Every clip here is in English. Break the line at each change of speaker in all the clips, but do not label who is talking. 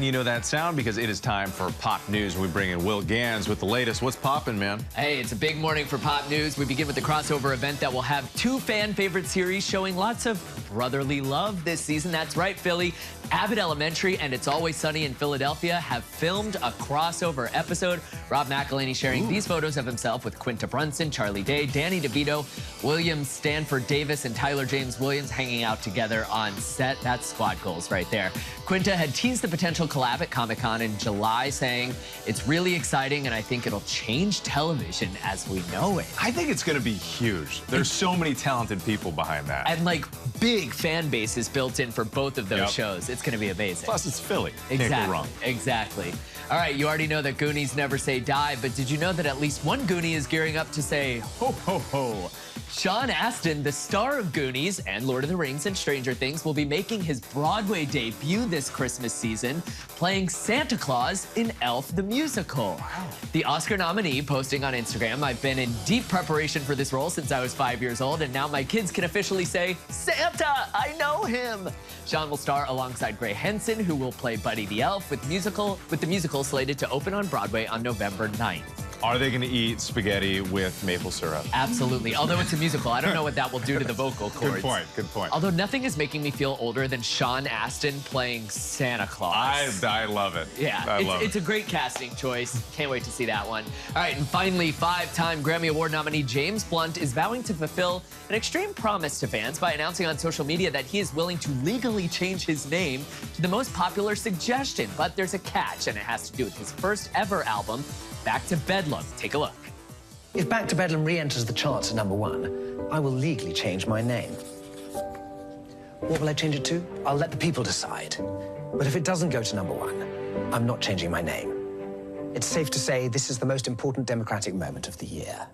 You know that sound because it is time for Pop News. We bring in Will Ganss with the latest. What's poppin', man?
Hey, it's a big morning for Pop News. We begin with the crossover event that will have two fan favorite series showing lots of brotherly love this season. That's right, Philly. Abbott Elementary and It's Always Sunny in Philadelphia have filmed a crossover episode. Rob McElhenney sharing these photos of himself with Quinta Brunson, Charlie Day, Danny DeVito, William Stanford Davis, and Tyler James Williams hanging out together on set. That's squad goals right there. Quinta had teased the potential collab at Comic-Con in July, saying, "It's really exciting, and I think it'll change television as we know it."
I think it's going to be huge. There's so many talented people behind that.
And, like, big fan bases built in for both of those shows. It's going to be amazing.
Plus, it's Philly.
Exactly.
Can't go wrong.
Exactly. All right, you already know that Goonies never say die, but did you know that at least one Goonie is gearing up to say, ho, ho, ho? Sean Astin, the star of Goonies and Lord of the Rings and Stranger Things, will be making his Broadway debut this Christmas season, playing Santa Claus in Elf the Musical. Wow. The Oscar nominee posting on Instagram, "I've been in deep preparation for this role since I was 5 years old, and now my kids can officially say, Santa, I know him." Sean will star alongside Gray Henson, who will play Buddy the Elf, with the musical slated to open on Broadway on November 9th.
Are they going to eat spaghetti with maple syrup?
Absolutely. Although it's a musical, I don't know what that will do to the vocal cords.
Good point. Good point.
Although nothing is making me feel older than Sean Astin playing Santa Claus.
I love it.
Yeah, it's a great casting choice. Can't wait to see that one. All right, and finally, five-time Grammy Award nominee James Blunt is vowing to fulfill an extreme promise to fans by announcing on social media that he is willing to legally change his name to the most popular suggestion. But there's a catch, and it has to do with his first ever album, Back to Bedlam. Take a look.
If Back to Bedlam re-enters the charts at #1, I will legally change my name. What will I change it to? I'll let the people decide. But if it doesn't go to #1, I'm not changing my name. It's safe to say this is the most important democratic moment of the year.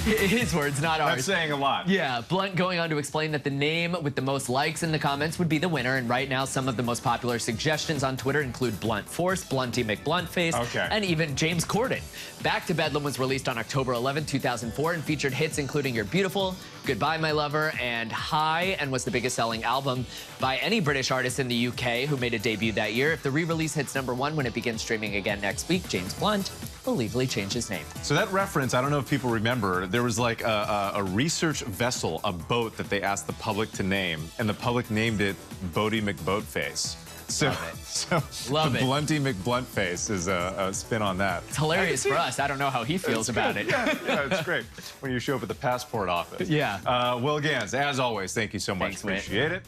His words, not ours.
That's saying a lot.
Yeah, Blunt going on to explain that the name with the most likes in the comments would be the winner, and right now some of the most popular suggestions on Twitter include Blunt Force, Blunty McBluntface, and even James Corden. Back to Bedlam was released on October 11, 2004, and featured hits including You're Beautiful, Goodbye My Lover, and High, and was the biggest selling album by any British artist in the UK who made a debut that year. If the re-release hits #1 when it begins streaming again next week, James Blunt will legally change his name.
So that reference, I don't know if people remember, there was like a research vessel, a boat that they asked the public to name, and the public named it Boaty McBoatface. So
Love it.
Blunty McBluntface is a spin on that.
It's hilarious for us. I don't know how he feels about it.
Yeah, it's great when you show up at the passport office.
Yeah.
Will Ganss, as always, thank you so much.
Thanks, Whit.
Appreciate it.